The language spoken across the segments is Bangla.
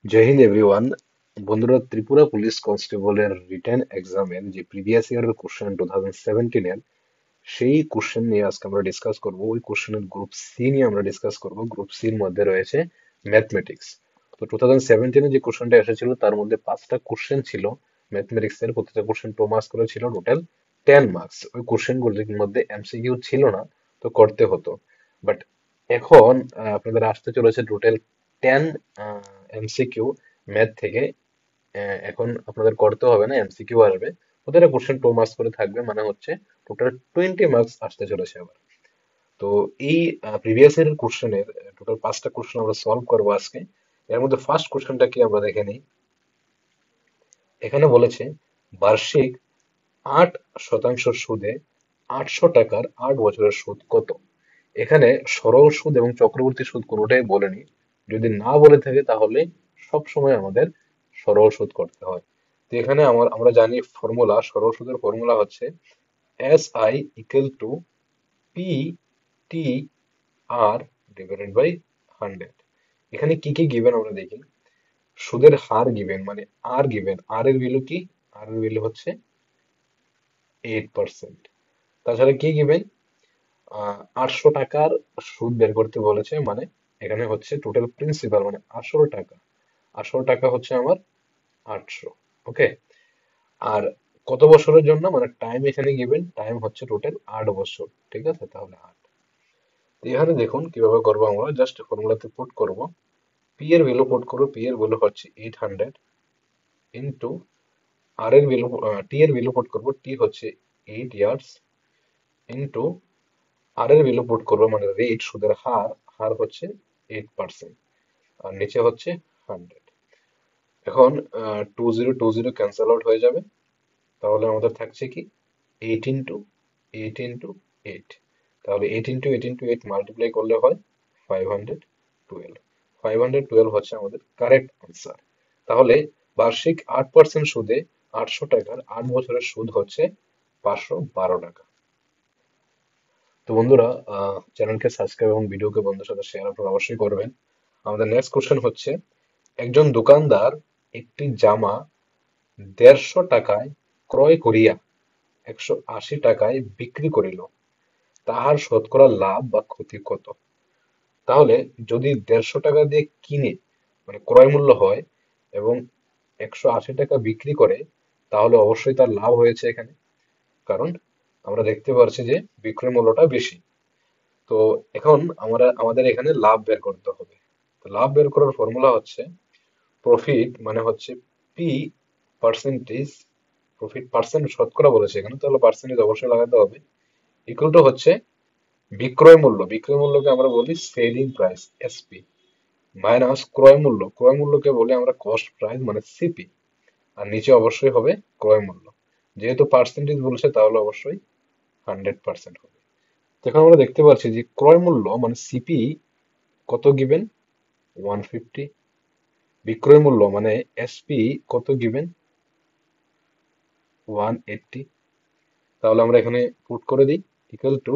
জয় হিন্দ এভরিওয়ান। বন্ধুরা, ত্রিপুরা পুলিশ কনস্টেবলের রিটেন এক্সামের যে প্রিভিয়াস ইয়ারের কোশ্চেন 2017-এর, সেই কোশ্চেন নিয়ে আজকে আমরা ডিসকাস করব। ওই কোশ্চেনের গ্রুপ সি নিয়ে আমরা ডিসকাস করব। গ্রুপ সির মধ্যে রয়েছে ম্যাথমেটিক্স। তো 2017-এ যে কোশ্চেনটা এসেছিল তার মধ্যে 5টা কোশ্চেন ছিল ম্যাথমেটিক্স এর। প্রত্যেকটা কোশ্চেন 2 মার্কস করে ছিল, টোটাল 10 মার্কস। ওই কোশ্চেন গুলির মধ্যে এমসিকিউ ছিল না, তো করতে হতো। বাট এখন আপনাদের আসতে চলেছে টোটাল 10 এমসিকিউ ম্যাথ থেকে। এখন আপনাদের করতে হবে না, এমসিকিউ আসবে। প্রত্যেকটা কোশ্চেন 2 মার্কস করে থাকবে, মানে হচ্ছে টোটাল 20 মার্কস আসতে চলেছে আবার। তো এই প্রিভিয়াস ইয়ারের কোশ্চেনের টোটাল 5টা কোশ্চেন আমরা সলভ করবো আজকে। এর মধ্যে ফার্স্ট কোশ্চেনটা কি আমরা দেখে নিই। এখানে বলেছে বার্ষিক 8% সুদে 800 টাকার 8 বছরের সুদ কত। এখানে সরল সুদ এবং চক্রবর্তী সুদ কোনোটাই বলেনি। যদি না বলে থাকে তাহলে সব সময় আমাদের সরল সুদ করতে হয়। তো এখানে আমরা জানি ফর্মুলা, সরল সুদের ফর্মুলা হচ্ছে SI = P T R divided by 100। এখানে কি কি গিভেন আমরা দেখি। সুদের হার গিভেন, মানে আর গিভেন। আর এর ভ্যালু কি? আর এর ভ্যালু হচ্ছে 8%। তাছাড়া কি গিভেন? 800 টাকার সুদ বের করতে বলেছে, মানে এখানে হচ্ছে টোটাল প্রিন্সিপাল মানে আসল টাকা। আসল টাকা হচ্ছে আমার 800। ওকে। আর কত বছরের জন্য, মানে টাইম এখানে গিভেন, টাইম হচ্ছে টোটাল 8 বছর। ঠিক আছে, তাহলে 8। এখানে দেখুন কিভাবে করবো। আমরা জাস্ট ফর্মুলাতে পুট করব। পি এর ভ্যালু পুট করবো। পি এর ভ্যালু হচ্ছে 800 ইন্টু আর এর ভ্যালু, টি এর ভ্যালু পুট করবো। টি হচ্ছে 8 ইয়ার্স ইন্টু আর এর ভ্যালু পুট করবো, মানে রেট, সুদের হার। হার হচ্ছে 8%। আর নিচে হচ্ছে 100। এখন 20 ক্যান্সেল আউট হয়ে যাবে। তাহলে আমাদের থাকছে কি? 8 ইন্টু 8 ইন্টু 8। তাহলে 8 ইন্টু 8 ইন্টু 8 মাল্টিপ্লাই করলে হয় 512। 512 হচ্ছে আমাদের কারেক্ট আনসার। তাহলে বার্ষিক 8% সুদে 800 টাকার 8 বছরের সুদ হচ্ছে 512 টাকা। তো বন্ধুরা, চ্যানেলকে সাবস্ক্রাইব এবং ভিডিওকে বন্ধুদের সাথে শেয়ার আপনারা অবশ্যই করবেন। আমাদের নেক্সট কোশ্চেন হচ্ছে, একজন দোকানদার একটি জামা 150 টাকায় ক্রয় করিয়া 180 টাকায় বিক্রি করিল, তাহার শতকরা লাভ বা ক্ষতি কত। তাহলে যদি 150 টাকা দিয়ে কিনে, মানে ক্রয় মূল্য হয়, এবং 180 টাকা বিক্রি করে, তাহলে অবশ্যই তার লাভ হয়েছে এখানে। কারণ আমরা দেখতে পাচ্ছি যে বিক্রয় মূল্যটা বেশি। তো এখন আমাদের এখানে লাভ বের করতে হবে। তো লাভ বের করার ফর্মুলা হচ্ছে প্রফিট, মানে হচ্ছে পি পার্সেন্টেজ। প্রফিট পার্সেন্ট শতকরা বলেছে এখানে, তাহলে পার্সেন্টেজ অবশ্যই লাগাতে হবে। ইকুয়াল টু হচ্ছে বিক্রয় মূল্য। বিক্রয় মূল্যকে আমরা বলি সেলিং প্রাইস, এসপি, মাইনাস ক্রয় মূল্য। ক্রয় মূল্যকে বলি আমরা কস্ট প্রাইস, মানে সিপি। আর নিচে অবশ্যই হবে ক্রয় মূল্য। যেহেতু পার্সেন্টেজ বলছে তাহলে অবশ্যই 100% হবে। তো এখন আমরা দেখতে পাচ্ছি যে ক্রয় মূল্য মানে সিপি কত গিভেন? 150। বিক্রয় মূল্য মানে এসপি কত গিভেন? 180। তাহলে আমরা এখানে পুট করে দিই। ইকুয়াল টু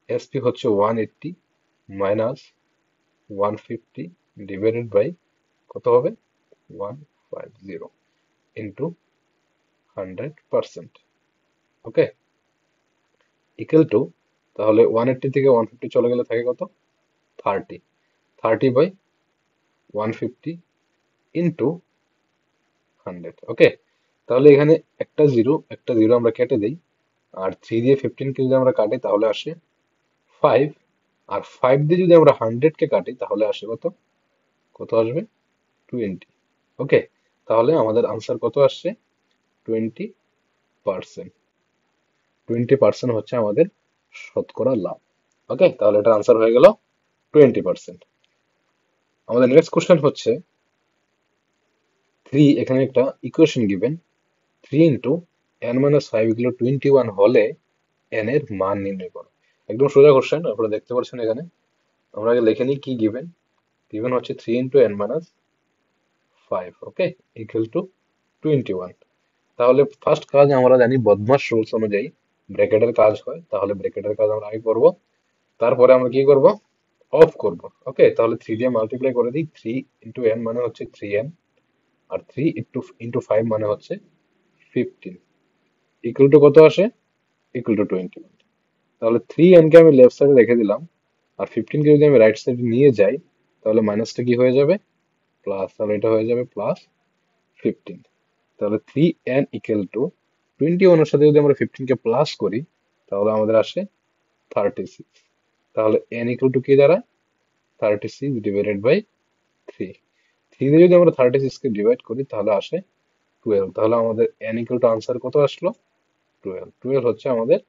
এসপি হচ্ছে 180 মাইনাস 150 ডিভাইডেড বাই কত হবে? 150 ইন্টু 100%। ওকে, ইকুয়াল টু, তাহলে 180 থেকে 150 চলে গেলে থাকে কত? 30। 30/150 ইন্টু 100। ওকে, তাহলে এখানে একটা জিরো আমরা কেটে দিই। আর 3 দিয়ে 15 কে যদি আমরা কাটি তাহলে আসে 5। আর 5 দিয়ে যদি আমরা 100 কে কাটি তাহলে আসে কত? কত আসবে? 20। ওকে, তাহলে আমাদের আনসার কত আসছে? 20%। 20% হচ্ছে আমাদের শতকরা লাভ। ওকে, তাহলে এটা আনসার হয়ে গেল 20%। আমাদের নেক্সট কোশ্চেন হচ্ছে 3। এখানে একটা ইকুয়েশন গিভেন, 3 × n - 5 = 21 হলে n এর মান নির্ণয় করো। একদম সোজা কোশ্চেন, আপনারা দেখতে পাচ্ছেন এখানে। আমরা আগে লিখে নিই কি গিভেন। গিভেন হচ্ছে 3 × n - 5, ওকে, ইকুয়াল টু 21। তাহলে ফার্স্ট কাজ আমরা জানি বদমাস রুলস অনুযায়ী ব্র্যাকেটের কাজ হয়, তাহলে ব্র্যাকেটের কাজ আমরা আগে করব। তারপরে আমরা কি করব? অফ করব। ওকে, তাহলে 3 দিয়ে মাল্টিপ্লাই করে দিই। 3 × n মানে হচ্ছে 3n, আর 3 × 5 মানে হচ্ছে 15, ইকুয়াল টু কত আসে? Equal to 21। তাহলে 3n কে আমি লেফট সাইডে রেখে দিলাম, আর 15 কে যদি আমি রাইট সাইডে নিয়ে যাই, তাহলে মাইনাসটা কি হয়ে যাবে? প্লাস। তাহলে এটা হয়ে যাবে প্লাস 15। তাহলে 3n ইকুয়াল টু 21 এর সাথে যদি আমরা 15 কে প্লাস করি, তাহলে আমাদের আসে 36। তাহলে n ইকুয়াল টু কি দাঁড়ায়? 36 ডিভাইডেড বাই 3। 3 দিয়ে যদি আমরা 36 কে ডিভাইড করি, তাহলে আসে 12। তাহলে আমাদের n ইকুয়াল টু আনসার কত আসলো? 12। 12 হচ্ছে আমাদের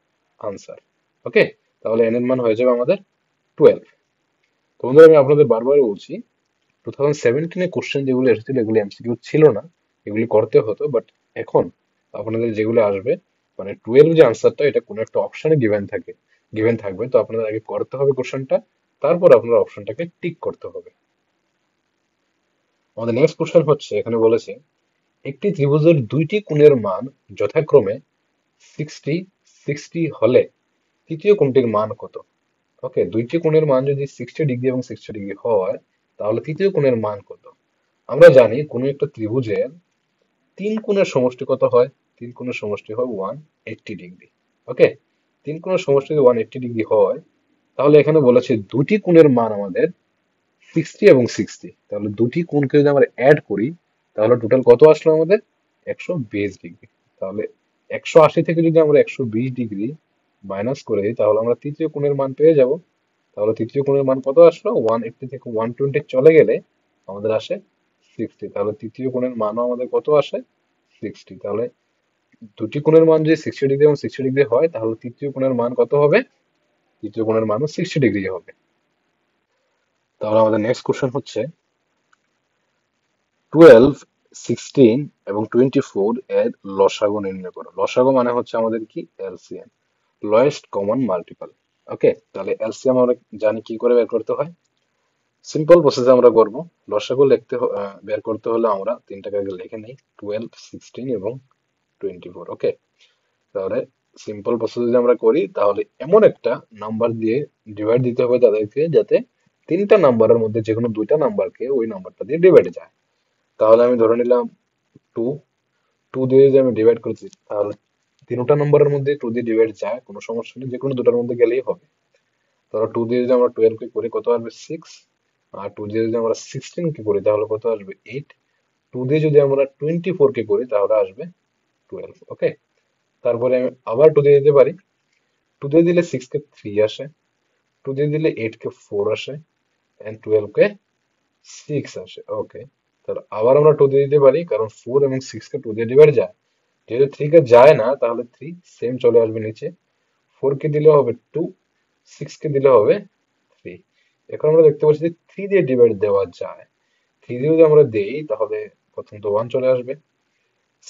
আনসার। ওকে, তাহলে n এর মান হয়ে যাবে আমাদের 12। তো বন্ধুরা, আমি আপনাদের বারবার বলছি, 2017 কোশ্চেন যেগুলো এসেছিল এগুলি এমসিকিউ ছিল না, এগুলি করতে হতো। বাট এখন আপনাদের যেগুলো আসবে, মানে 12 যে আনসারটা, এটা কোনো একটা অপশনে গিভেন থাকবে। তো আপনাদের আগে করতে হবে কোশ্চেনটা, তারপর আপনার অপশনটাকে টিক করতে হবে। আমাদের নেক্সট কোশ্চেন হচ্ছে, এখানে বলেছে একটি ত্রিভুজের দুইটি কোণের মান যথাক্রমে 60, 60 হলে তৃতীয় কোণটির মান কত? ওকে, দুইটি কোণের মান যদি 60 ডিগ্রি এবং 60 ডিগ্রি হয়, তাহলে তৃতীয় কোণের মান কত? আমরা জানি কোনো একটা ত্রিভুজের তিন কোণের সমষ্টি কত হয়? তিন কোণের সমষ্টি হয় 180 ডিগ্রি। ওকে, তিন কোণের সমষ্টি যদি 180 ডিগ্রি হয়, তাহলে এখানে বলেছে দুটি কোণের মান আমাদের 60 এবং 60। তাহলে দুটি কোণকে যদি আমরা অ্যাড করি, তাহলে টোটাল কত আসলো আমাদের? 120 ডিগ্রি। তাহলে 180 থেকে যদি আমরা 120 ডিগ্রি মাইনাস করে দিই, তাহলে আমরা তৃতীয় কোণের মান পেয়ে যাব। তাহলে তৃতীয় কোণের মান কত আসলো? 180 থেকে 120 চলে গেলে আমাদের আসে 60। তাহলে তৃতীয় কোণের মানও আমাদের কত আসে? 60। তাহলে দুটি কোণের মান যদি 60 ডিগ্রি এবং 60 ডিগ্রি হয়, তাহলে তৃতীয় কোণের মান কত হবে? তৃতীয় কোণের মানও 60 ডিগ্রি হবে। তাহলে আমাদের নেক্সট কোশ্চেন হচ্ছে 12, 16 এবং 24 এর লসাগু নির্ণয় করো। লসাগু মানে হচ্ছে আমাদের কি? LCM, lowest common multiple. Okay, তাহলে এলসিএম আমরা জানি কি করে বের করতে হয়। সিম্পল প্রসেসে আমরা করব। লসাগু বের করতে হলে আমরা তিনটাকে আগে লিখে নিই, 12, 16 এবং 24। ওকে, তাহলে সিম্পল প্রসেস যদি আমরা করি, তাহলে এমন একটা নাম্বার দিয়ে ডিভাইড দিতে হবে তাদেরকে, যাতে তিনটা নাম্বারের মধ্যে যে কোনো দুইটা নাম্বারকে ওই নাম্বারটা দিয়ে ডিভাইড যায়। তাহলে আমি ধরে নিলাম 2। 2 দিয়ে যদি আমি ডিভাইড করছি, তাহলে তিনটা নম্বরের মধ্যে 2 দিয়ে ডিভাইড যায়, কোনো সমস্যা নেই, যে কোনো দুটার মধ্যে গেলেই হবে। ধরো 2 দিয়ে যদি আমরা 12 কে করি, কত আসবে? 6। আর 2 দিয়ে যদি আমরা 16 কে করি, তাহলে কত আসবে? 8। 2 দিয়ে যদি আমরা 24 কে করি, তাহলে আসবে 12। ওকে, তারপরে আমি আবার 2 দিয়ে দিতে পারি। 2 দিয়ে দিলে 6 কে 3 আসে, 2 দিয়ে দিলে 8 কে 4 আসে, এন্ড 12 কে 6 আসে। ওকে, তাহলে আবার আমরা 2 দিয়ে দিতে পারি, কারণ 4 এবং 6 কে 2 দিয়ে ডিভাইড যায়। যেহেতু 3 কে যায় না, তাহলে 3 সেম চলে আসবে নিচে। 4 কে দিলে হবে 2, 6 কে দিলে হবে 3। এখন আমরা দেখতে পাচ্ছি যে 3 দিয়ে ডিভাইড দেওয়া যায়। 3 দিয়ে যদি আমরা দেই, তাহলে প্রথম তো 1 চলে আসবে।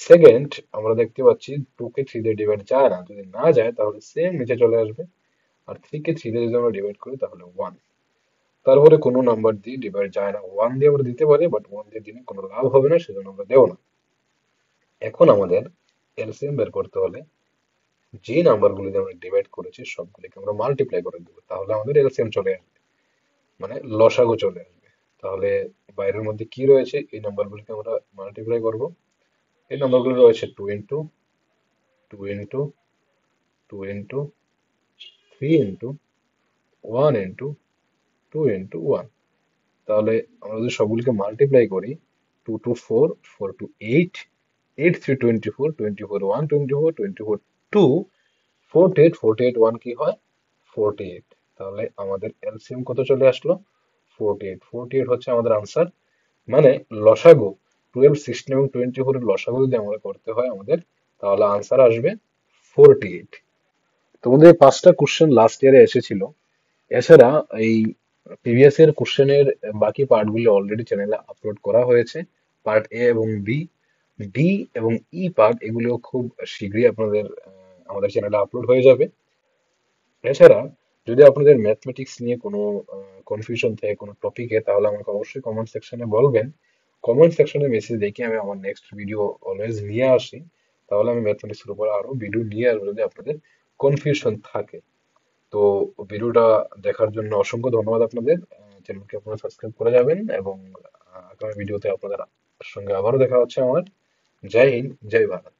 সেকেন্ড, আমরা দেখতে পাচ্ছি 2 কে 3 দিয়ে ডিভাইড যায় না, যদি না যায় তাহলে সেম নিচে চলে আসবে। আর 3 কে 3 দিয়ে যদি আমরা ডিভাইড করি, তাহলে 1। তারপরে কোনো নাম্বার দিয়ে ডিভাইড যায় না। 1 দিয়ে আমরা দিতে পারি, বাট 1 দিয়ে দিলে কোনো লাভ হবে না, সেজন্য আমরা দেবো না। এখন আমাদের এলসিএম বের করতে হলে যে নাম্বারগুলো দিয়ে আমরা ডিভাইড করেছি সবগুলোকে আমরা মাল্টিপ্লাই করে দেবো, তাহলে আমাদের এলসিএম চলে আসবে, মানে লসাগু চলে আসবে। তাহলে বাইরের মধ্যে কি রয়েছে, এই নাম্বারগুলোকে আমরা মাল্টিপ্লাই করব। এই নাম্বারগুলো রয়েছে 2 into 2 into 2 into 3 into 1 into 2 into 1। তাহলে আমরা যদি সবগুলোকে মাল্টিপ্লাই করি, 2 to 4, 4 to 8, 8 3 24, 24 1 24, 24 2, 48, 48 1 কি হয়? 48। তাহলে আমাদের এলসিএম কত চলে আসলো? 48। 48 হচ্ছে আমাদের আনসার। মানে লসাগু 12, 16 এবং 24 এর লসাগু যদি আমরা করতে হয় আমাদের, তাহলে আনসার আসবে 48। তোমাদের এই 5টা কোশ্চেন লাস্ট ইয়ারে এসেছিল। এছাড়া এই প্রিভিয়াস এর কোশ্চেনের বাকি পার্টগুলো অলরেডি চ্যানেলে আপলোড করা হয়েছে। পার্ট এ এবং বি, ডি এবং ই পার্ট, এগুলো খুব শীঘ্রই আপনাদের আমাদের চ্যানেলে আপলোড হয়ে যাবে। এছাড়া যদি আপনাদের ম্যাথমেটিক্স নিয়ে কোনো কনফিউশন থাকে কোনো টপিকে, তাহলে আমাকে অবশ্যই কমেন্ট সেকশনে বলবেন। কমেন্ট সেকশনে মেসেজ দেখে আমি আমার নেক্সট ভিডিও অলওয়েজ নিয়ে আসি। তাহলে আমি ম্যাথমেটিক্সের উপর আরো ভিডিও নিয়ে আসবো যদি আপনাদের কনফিউশন থাকে। তো ভিডিওটা দেখার জন্য অসংখ্য ধন্যবাদ আপনাদের। চ্যানেলকে আপনারা সাবস্ক্রাইব করে যাবেন, এবং আগামী ভিডিওতে আপনাদের সঙ্গে আবারও দেখা হচ্ছে আমার। জয় হিন্দ, জয় ভারত।